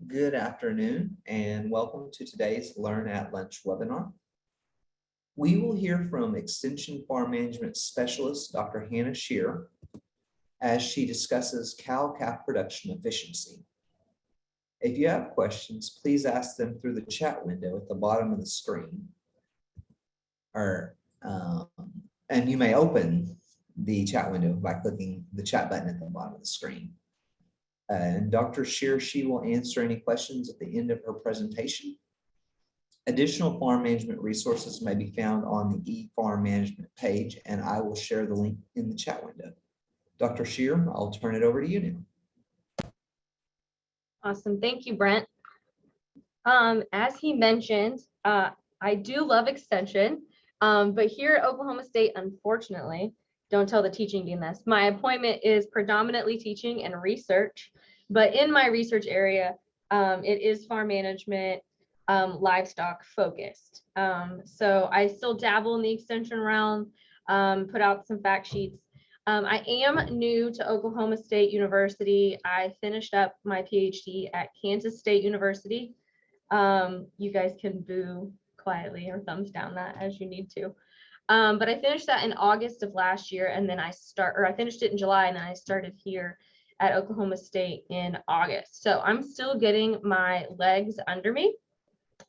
Good afternoon and welcome to today's Learn at Lunch webinar. We will hear from Extension Farm Management Specialist, Dr. Hannah Shear, as she discusses cow-calf production efficiency. If you have questions, please ask them through the chat window at the bottom of the screen. And you may open the chat window by clicking the chat button at the bottom of the screen. And Dr. Shear, she will answer any questions at the end of her presentation. Additional farm management resources may be found on the eFarm Management page, and I will share the link in the chat window. Dr. Shear, I'll turn it over to you now. Awesome. Thank you, Brent. As he mentioned, I do love extension, but here at Oklahoma State, unfortunately, don't tell the teaching dean this, my appointment is predominantly teaching and research, but in my research area, it is farm management, livestock focused. So I still dabble in the extension realm, put out some fact sheets. I am new to Oklahoma State University. I finished up my PhD at Kansas State University. You guys can boo quietly or thumbs down that as you need to. But I finished that in August of last year, and then I finished it in July, and then I started here at Oklahoma State in August. So I'm still getting my legs under me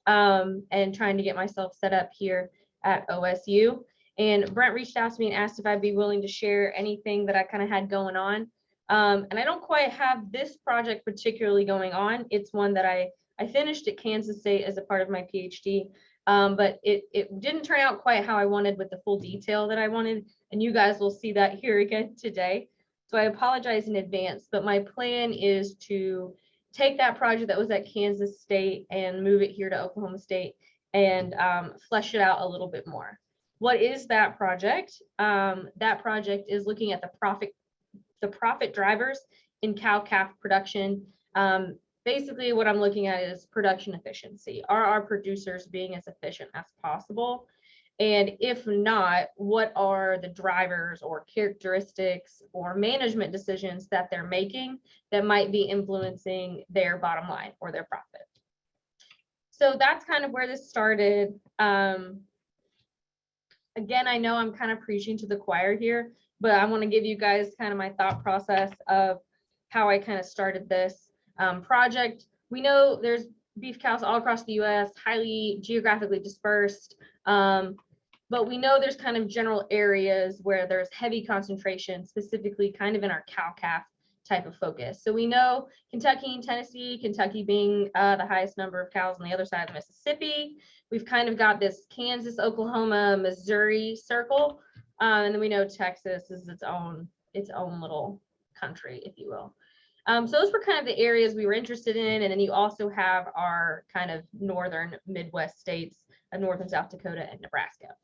and trying to get myself set up here at OSU. And Brent reached out to me and asked if I'd be willing to share anything that I kind of had going on. And I don't quite have this project particularly going on. It's one that I finished at Kansas State as a part of my PhD. But it didn't turn out quite how I wanted with the full detail that I wanted. And you guys will see that here again today. So I apologize in advance, but my plan is to take that project that was at Kansas State and move it here to Oklahoma State and flesh it out a little bit more. What is that project? That project is looking at the profit drivers in cow-calf production. Basically, what I'm looking at is production efficiency. Are our producers being as efficient as possible? And if not, what are the drivers or characteristics or management decisions that they're making that might be influencing their bottom line or their profit? So that's kind of where this started. Again, I know I'm kind of preaching to the choir here, but I want to give you guys kind of my thought process of how I kind of started this project. We know there's beef cows all across the US, highly geographically dispersed, but we know there's kind of general areas where there's heavy concentration, specifically kind of in our cow-calf type of focus. So we know Kentucky and Tennessee, Kentucky being the highest number of cows on the other side of Mississippi. We've kind of got this Kansas, Oklahoma, Missouri circle. And then we know Texas is its own little country, if you will. So those were kind of the areas we were interested in. And then you also have our kind of northern Midwest states of North and South Dakota and Nebraska.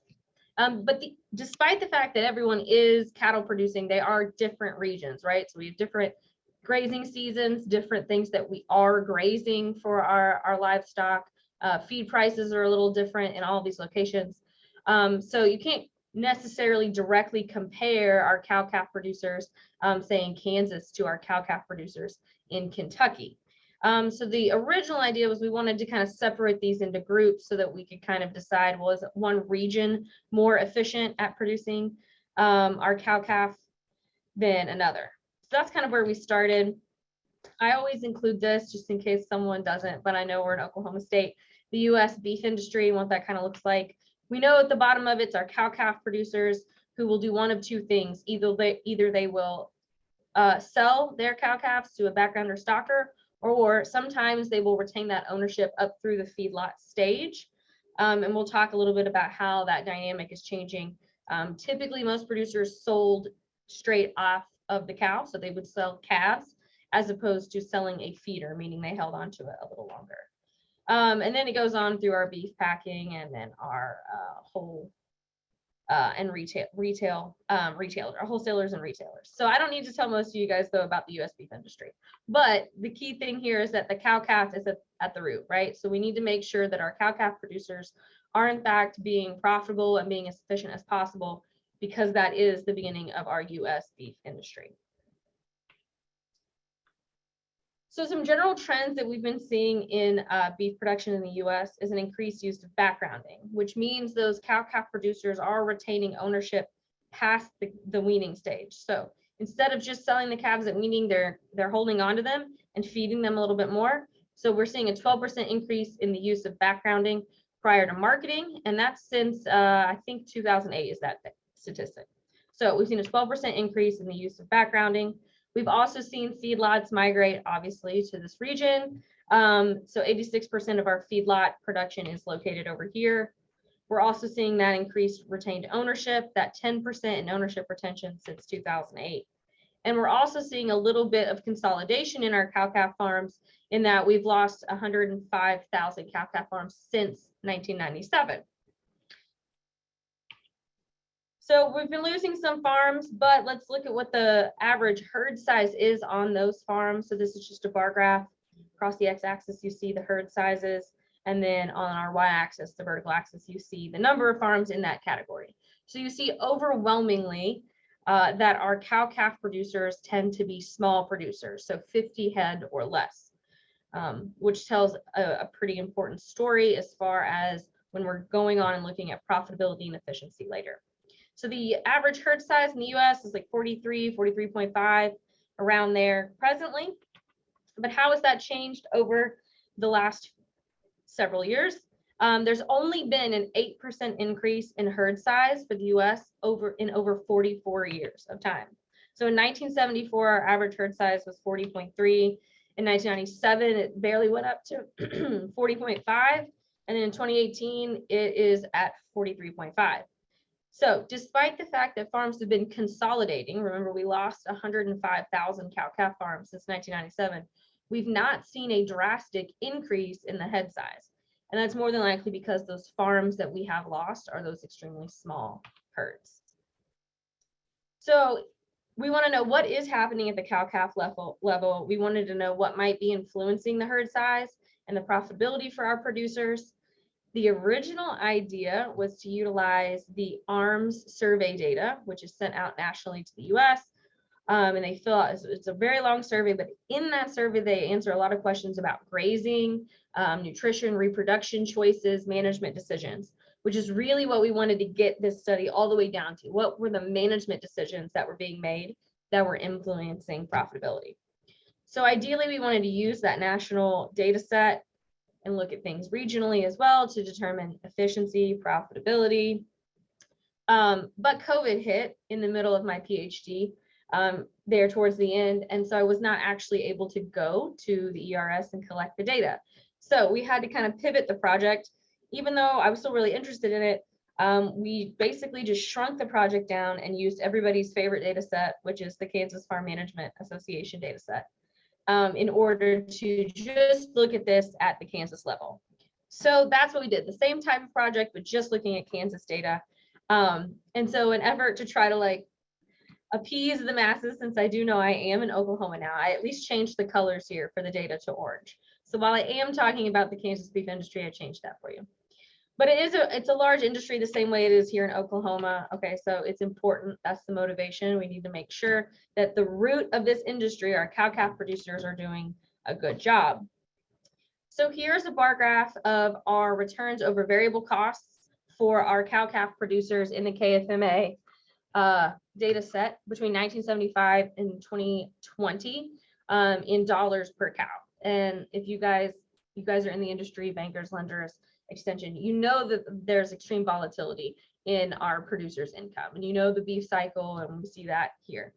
But despite the fact that everyone is cattle producing, they are different regions, right? So we have different grazing seasons, different things that we are grazing for our livestock. Feed prices are a little different in all of these locations. So you can't necessarily directly compare our cow-calf producers, say in Kansas, to our cow-calf producers in Kentucky. So the original idea was we wanted to kind of separate these into groups so that we could kind of decide, well, is one region more efficient at producing our cow-calf than another? So that's kind of where we started. I always include this just in case someone doesn't, but I know we're in Oklahoma State. The US beef industry and what that kind of looks like. We know at the bottom of it's our cow-calf producers who will do one of two things. Either they will sell their cow-calves to a backgrounder stocker, or sometimes they will retain that ownership up through the feedlot stage. And we'll talk a little bit about how that dynamic is changing. Typically, most producers sold straight off of the cow, so they would sell calves as opposed to selling a feeder, meaning they held onto it a little longer. And then it goes on through our beef packing and then our whole and wholesalers and retailers. So I don't need to tell most of you guys though about the US beef industry, but the key thing here is that the cow-calf is at the root, right? So we need to make sure that our cow-calf producers are in fact being profitable and being as efficient as possible, because that is the beginning of our US beef industry. So some general trends that we've been seeing in beef production in the US is an increased use of backgrounding, which means those cow-calf producers are retaining ownership past the weaning stage. So instead of just selling the calves at weaning, they're holding on to them and feeding them a little bit more. So we're seeing a 12% increase in the use of backgrounding prior to marketing, and that's since I think 2008 is that statistic. So we've seen a 12% increase in the use of backgrounding. We've also seen feedlots migrate, obviously, to this region. So 86% of our feedlot production is located over here. We're also seeing that increased retained ownership, that 10% in ownership retention since 2008. And we're also seeing a little bit of consolidation in our cow-calf farms in that we've lost 105,000 cow-calf farms since 1997. So we've been losing some farms, but let's look at what the average herd size is on those farms. So this is just a bar graph. Across the x-axis, you see the herd sizes. And then on our y-axis, the vertical axis, you see the number of farms in that category. So you see overwhelmingly that our cow-calf producers tend to be small producers, so 50 head or less, which tells a pretty important story as far as when we're going on and looking at profitability and efficiency later. So the average herd size in the US is like 43, 43.5, around there presently. But how has that changed over the last several years? There's only been an 8% increase in herd size for the US over 44 years of time. So in 1974, our average herd size was 40.3. In 1997, it barely went up to 40.5. And then in 2018, it is at 43.5. So despite the fact that farms have been consolidating, remember we lost 105,000 cow-calf farms since 1997, we've not seen a drastic increase in the head size. And that's more than likely because those farms that we have lost are those extremely small herds. So we want to know what is happening at the cow-calf level. We wanted to know what might be influencing the herd size and the profitability for our producers. The original idea was to utilize the ARMS survey data, which is sent out nationally to the US. And they fill out, it's a very long survey, but in that survey, they answer a lot of questions about grazing, nutrition, reproduction choices, management decisions, which is really what we wanted to get this study all the way down to. What were the management decisions that were being made that were influencing profitability? So ideally, we wanted to use that national data set and look at things regionally as well to determine efficiency, profitability. But COVID hit in the middle of my PhD there towards the end. And so I was not actually able to go to the ERS and collect the data. So we had to kind of pivot the project. Even though I was still really interested in it, we basically just shrunk the project down and used everybody's favorite data set, which is the Kansas Farm Management Association data set. In order to just look at this at the Kansas level. So that's what we did, the same type of project, but just looking at Kansas data. And so an effort to try to like appease the masses, since I do know I am in Oklahoma now, I at least changed the colors here for the data to orange. So while I am talking about the Kansas beef industry, I changed that for you. But it's a large industry the same way it is here in Oklahoma. Okay, so it's important. That's the motivation. We need to make sure that the root of this industry, our cow-calf producers, are doing a good job. So here's a bar graph of our returns over variable costs for our cow-calf producers in the KFMA data set between 1975 and 2020 in dollars per cow. And if you guys are in the industry, bankers, lenders, extension, you know that there's extreme volatility in our producers' income, and you know the beef cycle, and we see that here.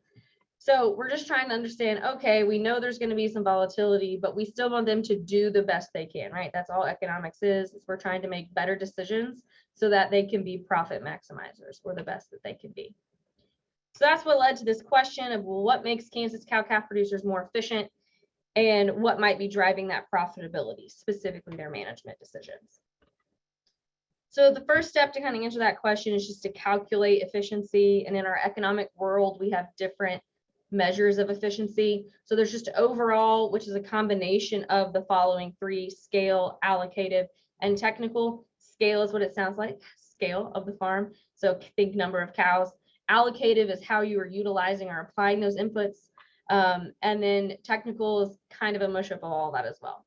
So we're just trying to understand, okay, we know there's going to be some volatility, but we still want them to do the best they can, right? That's all economics is we're trying to make better decisions so that they can be profit maximizers or the best that they can be. So that's what led to this question of, well, what makes Kansas cow-calf producers more efficient and what might be driving that profitability, specifically their management decisions. So the first step to kind of answer that question is just to calculate efficiency. And in our economic world, we have different measures of efficiency. So there's just overall, which is a combination of the following three: scale, allocative, and technical. Scale is what it sounds like, scale of the farm. So think number of cows. Allocative is how you are utilizing or applying those inputs. And then technical is kind of a mush up of all that as well.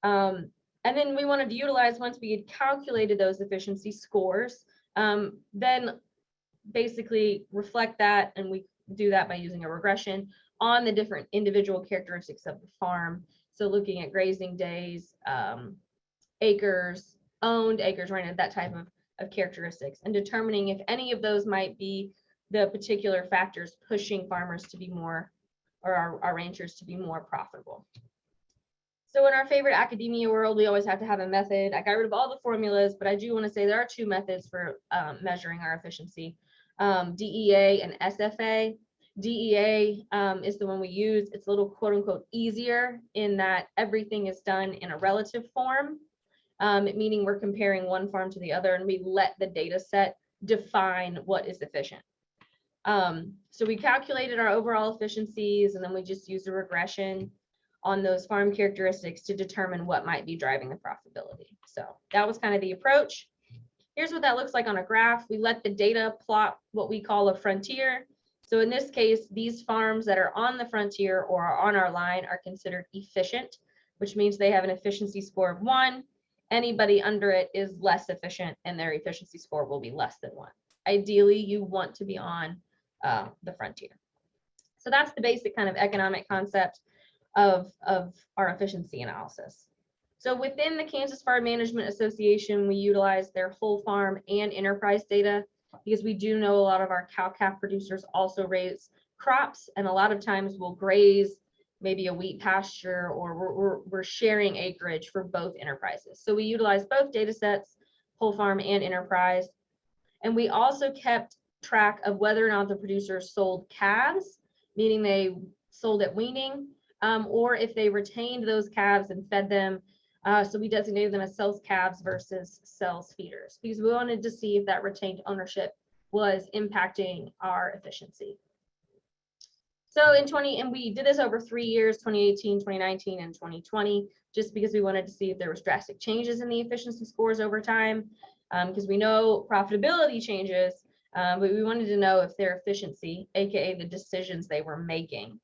And then we wanted to utilize, once we had calculated those efficiency scores, then basically reflect that, and we do that by using a regression on the different individual characteristics of the farm. So looking at grazing days, acres, owned acres, right, that type of characteristics, and determining if any of those might be the particular factors pushing farmers to be more, or our ranchers to be more profitable. So in our favorite academia world, we always have to have a method. I got rid of all the formulas, but I do want to say there are two methods for measuring our efficiency, DEA and SFA. DEA is the one we use. It's a little quote unquote easier in that everything is done in a relative form, meaning we're comparing one farm to the other, and we let the data set define what is efficient. So we calculated our overall efficiencies, and then we just used a regression on those farm characteristics to determine what might be driving the profitability. So that was kind of the approach. Here's what that looks like on a graph. We let the data plot what we call a frontier. So in this case, these farms that are on the frontier or are on our line are considered efficient, which means they have an efficiency score of 1. Anybody under it is less efficient, and their efficiency score will be less than 1. Ideally, you want to be on the frontier. So that's the basic kind of economic concept of our efficiency analysis. So within the Kansas Farm Management Association, we utilize their whole farm and enterprise data, because we do know a lot of our cow-calf producers also raise crops, and a lot of times we'll graze maybe a wheat pasture, or we're sharing acreage for both enterprises. So we utilize both data sets, whole farm and enterprise. And we also kept track of whether or not the producers sold calves, meaning they sold at weaning, or if they retained those calves and fed them. So we designated them as sells calves versus sells feeders, because we wanted to see if that retained ownership was impacting our efficiency. So and we did this over 3 years, 2018, 2019, and 2020, just because we wanted to see if there was drastic changes in the efficiency scores over time, because we know profitability changes, but we wanted to know if their efficiency, AKA the decisions they were making,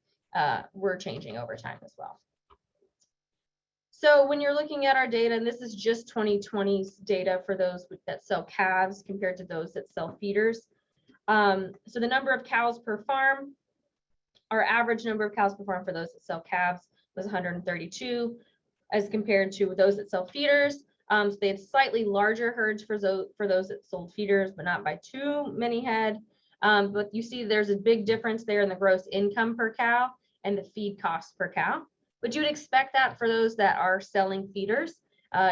were changing over time as well. So when you're looking at our data, and this is just 2020's data for those that sell calves compared to those that sell feeders. So the number of cows per farm, our average number of cows per farm for those that sell calves was 132, as compared to those that sell feeders. So they had slightly larger herds for those that sold feeders, but not by too many head. But you see there's a big difference there in the gross income per cow and the feed cost per cow. But you would expect that for those that are selling feeders.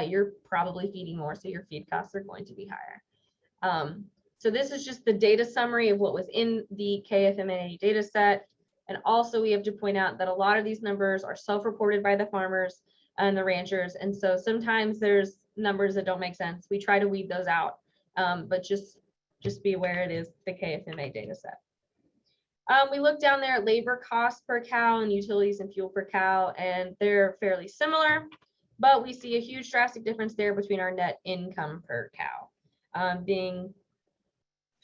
You're probably feeding more, so your feed costs are going to be higher. So this is just the data summary of what was in the KFMA data set. And also we have to point out that a lot of these numbers are self-reported by the farmers and the ranchers. And so sometimes there's numbers that don't make sense. We try to weed those out, but just be aware it is the KFMA data set. We look down there at labor costs per cow and utilities and fuel per cow, and they're fairly similar, but we see a huge drastic difference there between our net income per cow, being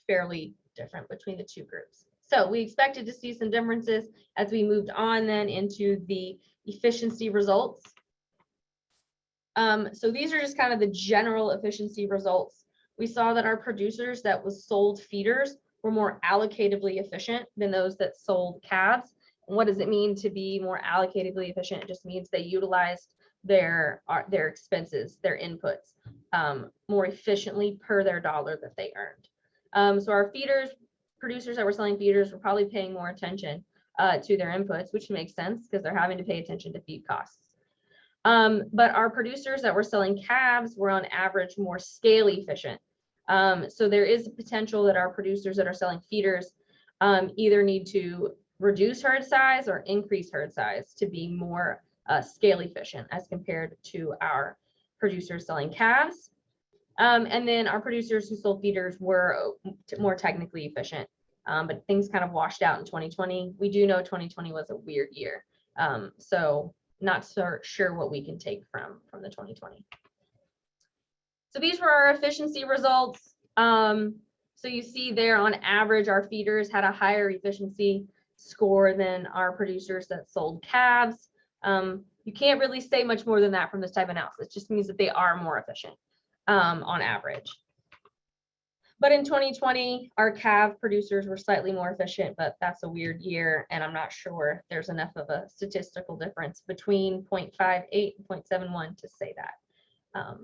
fairly different between the two groups. So we expected to see some differences as we moved on then into the efficiency results. So these are just kind of the general efficiency results. We saw that our producers that was sold feeders were more allocatively efficient than those that sold calves. And what does it mean to be more allocatively efficient? It just means they utilized their expenses, their inputs, more efficiently per their dollar that they earned. So our producers that were selling feeders were probably paying more attention to their inputs, which makes sense because they're having to pay attention to feed costs. But our producers that were selling calves were on average more scale efficient. So there is a potential that our producers that are selling feeders either need to reduce herd size or increase herd size to be more scale efficient as compared to our producers selling calves. And then our producers who sold feeders were more technically efficient, but things kind of washed out in 2020. We do know 2020 was a weird year. So not so sure what we can take from the 2020. So these were our efficiency results. So you see there on average, our feeders had a higher efficiency score than our producers that sold calves. You can't really say much more than that from this type of analysis. It just means that they are more efficient on average. But in 2020, our calf producers were slightly more efficient, but that's a weird year, and I'm not sure there's enough of a statistical difference between 0.58 and 0.71 to say that.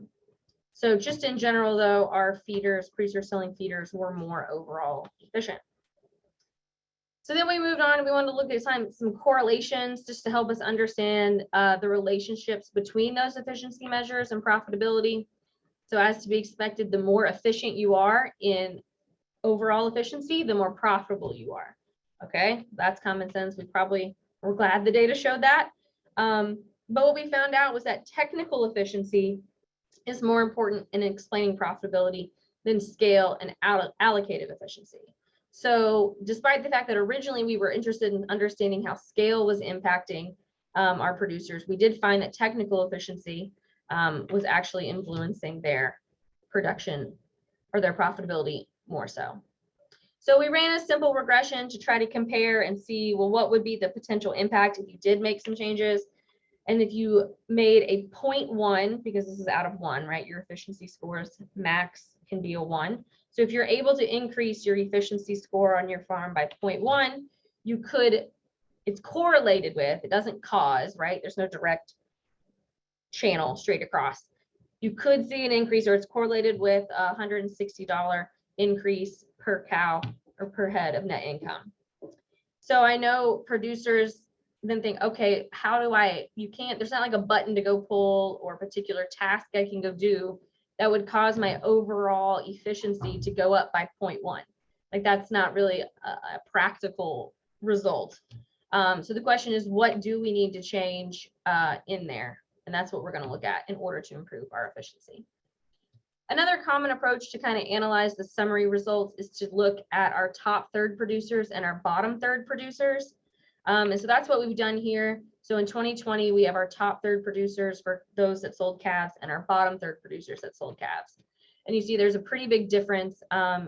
So just in general, though, our feeders, producer selling feeders, were more overall efficient. So then we moved on. We wanted to look at some correlations just to help us understand the relationships between those efficiency measures and profitability. So as to be expected, the more efficient you are in overall efficiency, the more profitable you are. Okay, that's common sense. We're glad the data showed that. But what we found out was that technical efficiency is more important in explaining profitability than scale and allocative efficiency. So despite the fact that originally we were interested in understanding how scale was impacting our producers, we did find that technical efficiency was actually influencing their production or their profitability more so. So we ran a simple regression to try to compare and see, well, what would be the potential impact if you did make some changes? And if you made a 0.1, because this is out of 1, right? Your efficiency scores max can be a 1. So if you're able to increase your efficiency score on your farm by 0.1, you could, it's correlated with, it doesn't cause, right? There's no direct channel straight across. You could see an increase, or it's correlated with a $160 increase per cow or per head of net income. So I know producers then think, okay, how do there's not like a button to go pull or a particular task I can go do that would cause my overall efficiency to go up by 0.1. Like that's not really a practical result. So the question is, what do we need to change in there? And that's what we're going to look at in order to improve our efficiency. Another common approach to kind of analyze the summary results is to look at our top third producers and our bottom third producers. And so that's what we've done here. So in 2020, we have our top third producers for those that sold calves and our bottom third producers that sold calves. And you see there's a pretty big difference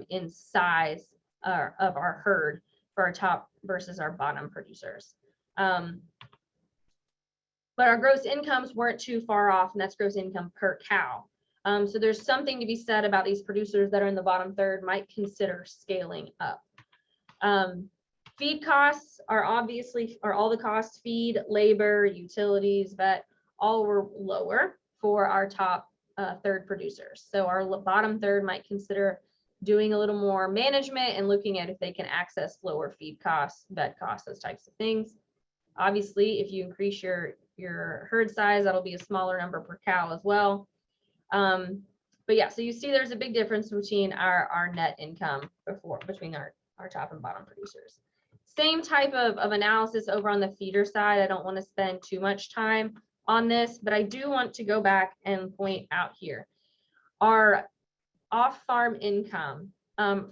in size of our herd for our top versus our bottom producers. But our gross incomes weren't too far off, and that's gross income per cow. So there's something to be said about these producers that are in the bottom third might consider scaling up. Feed costs are all the costs, feed, labor, utilities, vet, all were lower for our top third producers. So our bottom third might consider doing a little more management and looking at if they can access lower feed costs, vet costs, those types of things. Obviously, if you increase your herd size, that'll be a smaller number per cow as well. But yeah, so you see there's a big difference between our net income between our top and bottom producers. Same type of analysis over on the feeder side. I don't want to spend too much time on this, but I do want to go back and point out here. Our off-farm income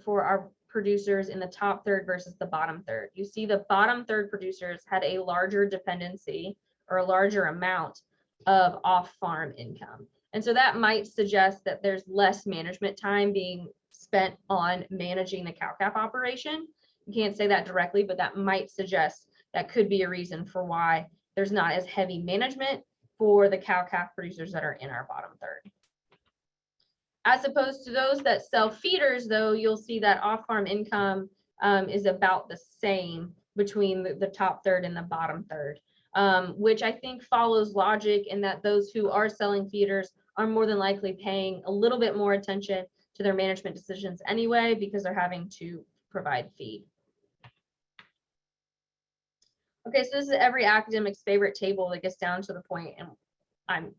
for our producers in the top third versus the bottom third. You see the bottom third producers had a larger dependency or a larger amount of off-farm income. And so that might suggest that there's less management time being spent on managing the cow-calf operation. You can't say that directly, but that might suggest that could be a reason for why there's not as heavy management for the cow-calf producers that are in our bottom third. As opposed to those that sell feeders, though, you'll see that off-farm income is about the same between the top third and the bottom third, which I think follows logic in that those who are selling feeders are more than likely paying a little bit more attention to their management decisions anyway, because they're having to provide feed. Okay, so this is every academic's favorite table that gets down to the point, and I'm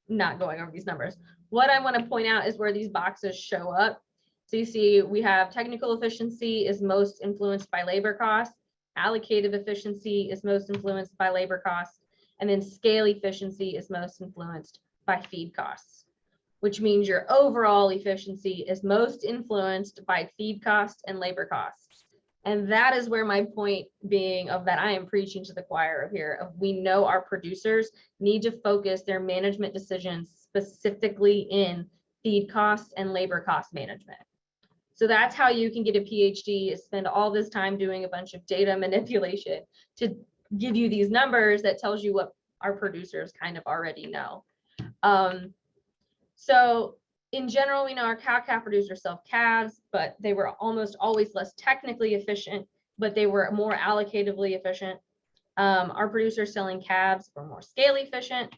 not going over these numbers. What I want to point out is where these boxes show up. So you see we have technical efficiency is most influenced by labor costs, allocative efficiency is most influenced by labor costs, and then scale efficiency is most influenced by feed costs, which means your overall efficiency is most influenced by feed costs and labor costs. And that is where my point being of that I am preaching to the choir of here of we know our producers need to focus their management decisions specifically in feed costs and labor cost management. So that's how you can get a PhD, is spend all this time doing a bunch of data manipulation to give you these numbers that tells you what our producers kind of already know. So in general, we know our cow-calf producers sell calves, but they were almost always less technically efficient, but they were more allocatively efficient. Our producers selling calves were more scale efficient.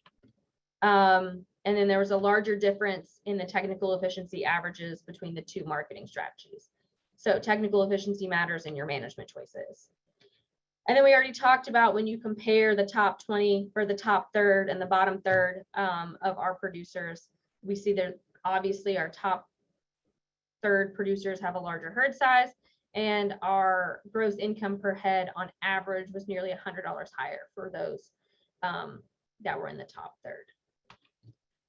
And then there was a larger difference in the technical efficiency averages between the two marketing strategies. So technical efficiency matters in your management choices. And then we already talked about when you compare the top 20 or the top third and the bottom third of our producers, we see that obviously our top third producers have a larger herd size, and our gross income per head on average was nearly $100 higher for those that were in the top third.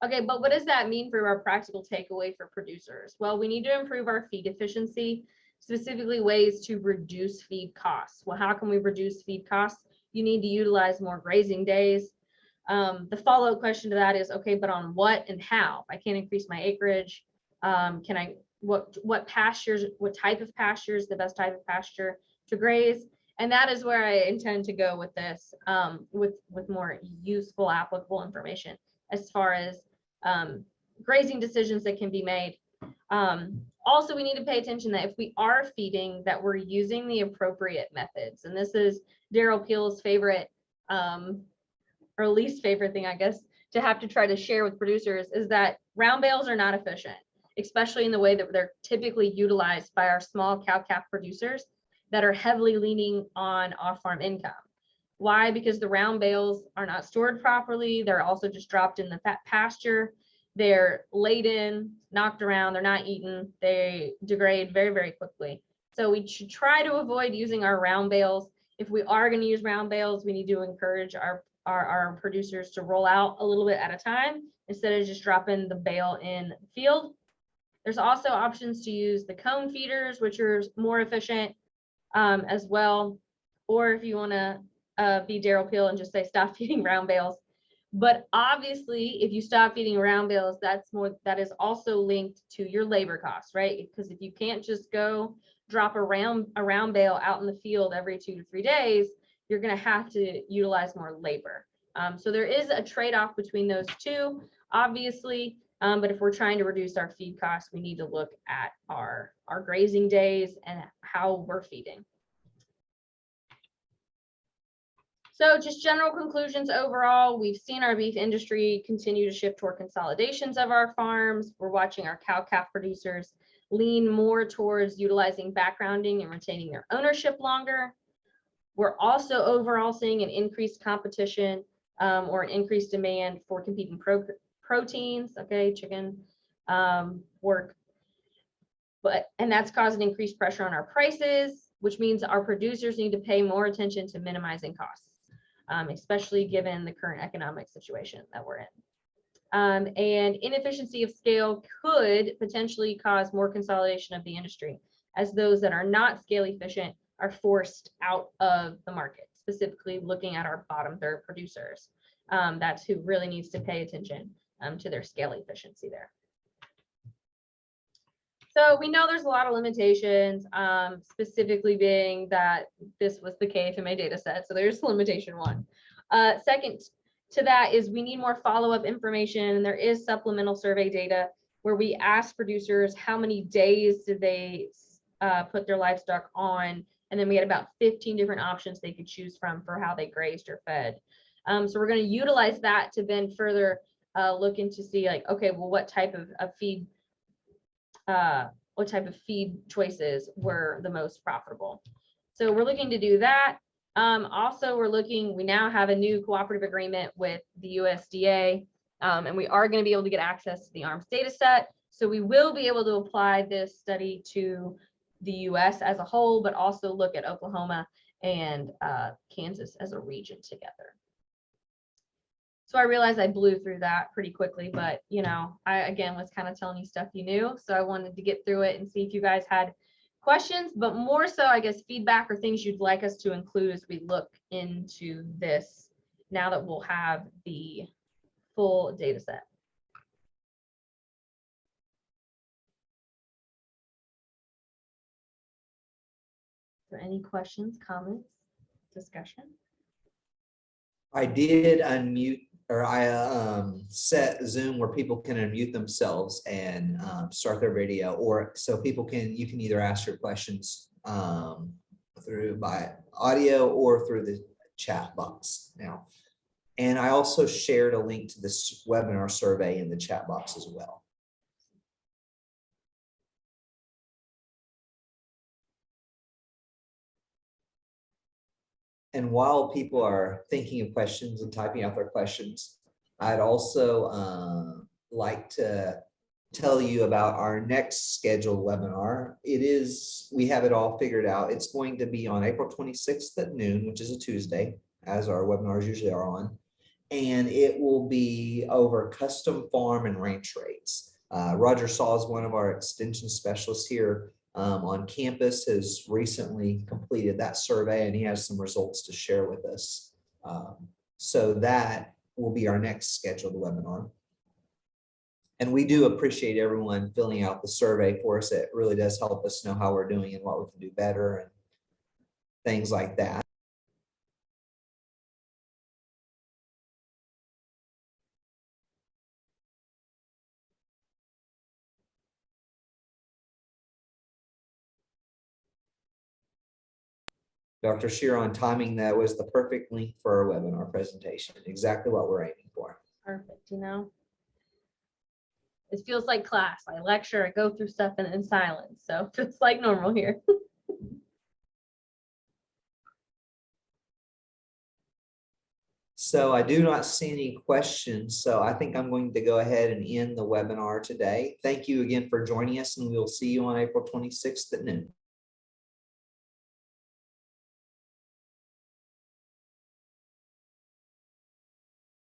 Okay, but what does that mean for our practical takeaway for producers? Well, we need to improve our feed efficiency, specifically ways to reduce feed costs. Well, how can we reduce feed costs? You need to utilize more grazing days. The follow-up question to that is, okay, but on what and how? If I can't increase my acreage, what pastures, what type of pasture is the best type of pasture to graze? And that is where I intend to go with this, with more useful, applicable information as far as grazing decisions that can be made. Also, we need to pay attention that if we are feeding, that we're using the appropriate methods. And this is Daryl Peel's favorite, or least favorite thing, I guess, to have to try to share with producers, is that round bales are not efficient, especially in the way that they're typically utilized by our small cow-calf producers that are heavily leaning on off-farm income. Why? Because the round bales are not stored properly. They're also just dropped in the pasture. They're laid in, knocked around, they're not eaten. They degrade very, very quickly. So we should try to avoid using our round bales. If we are going to use round bales, we need to encourage our producers to roll out a little bit at a time instead of just dropping the bale in the field. There's also options to use the cone feeders, which are more efficient as well. Or if you want to be Daryl Peel and just say stop feeding round bales. But obviously, if you stop feeding round bales, that is also linked to your labor costs, right? Because if you can't just go drop a round bale out in the field every 2 to 3 days, you're going to have to utilize more labor. So there is a trade-off between those two, obviously. But if we're trying to reduce our feed costs, we need to look at our grazing days and how we're feeding. So just general conclusions overall, we've seen our beef industry continue to shift toward consolidations of our farms. We're watching our cow-calf producers lean more towards utilizing backgrounding and retaining their ownership longer. We're also overall seeing an increased competition or an increased demand for competing proteins, okay, chicken, pork, and that's causing increased pressure on our prices, which means our producers need to pay more attention to minimizing costs. Especially given the current economic situation that we're in. And inefficiency of scale could potentially cause more consolidation of the industry, as those that are not scale efficient are forced out of the market, specifically looking at our bottom third producers. That's who really needs to pay attention to their scale efficiency there. So we know there's a lot of limitations, specifically being that this was the KFMA data set. So there's limitation one. Second to that is we need more follow-up information. And there is supplemental survey data where we ask producers how many days did they put their livestock on. And then we had about 15 different options they could choose from for how they grazed or fed. So we're going to utilize that to then further look into see like, okay, well, what type of feed choices were the most profitable. So we're looking to do that. Also, we now have a new cooperative agreement with the USDA, and we are going to be able to get access to the ARMS data set. So we will be able to apply this study to the US as a whole, but also look at Oklahoma and Kansas as a region together. So I realized I blew through that pretty quickly, but I again was kind of telling you stuff you knew. So I wanted to get through it and see if you guys had questions, but more so, I guess, feedback or things you'd like us to include as we look into this now that we'll have the full data set. there any questions, comments, discussion? I did unmute, or I set Zoom where people can unmute themselves and start their video, or so people can, you can either ask your questions through by audio or through the chat box now. And I also shared a link to this webinar survey in the chat box as well. And while people are thinking of questions and typing out their questions, I'd also like to tell you about our next scheduled webinar. We have it all figured out. It's going to be on April 26th at noon, which is a Tuesday, as our webinars usually are on. And it will be over custom farm and ranch rates. Roger Saw is one of our extension specialists here on campus, has recently completed that survey, and he has some results to share with us. So that will be our next scheduled webinar. And we do appreciate everyone filling out the survey for us. It really does help us know how we're doing and what we can do better and things like that. Dr. Shear, on timing, that was the perfect link for our webinar presentation, exactly what we're aiming for. Perfect, you know. It feels like class. I lecture, I go through stuff in silence, so it feels like normal here. So I do not see any questions, so I think I'm going to go ahead and end the webinar today. Thank you again for joining us, and we'll see you on April 26th at noon.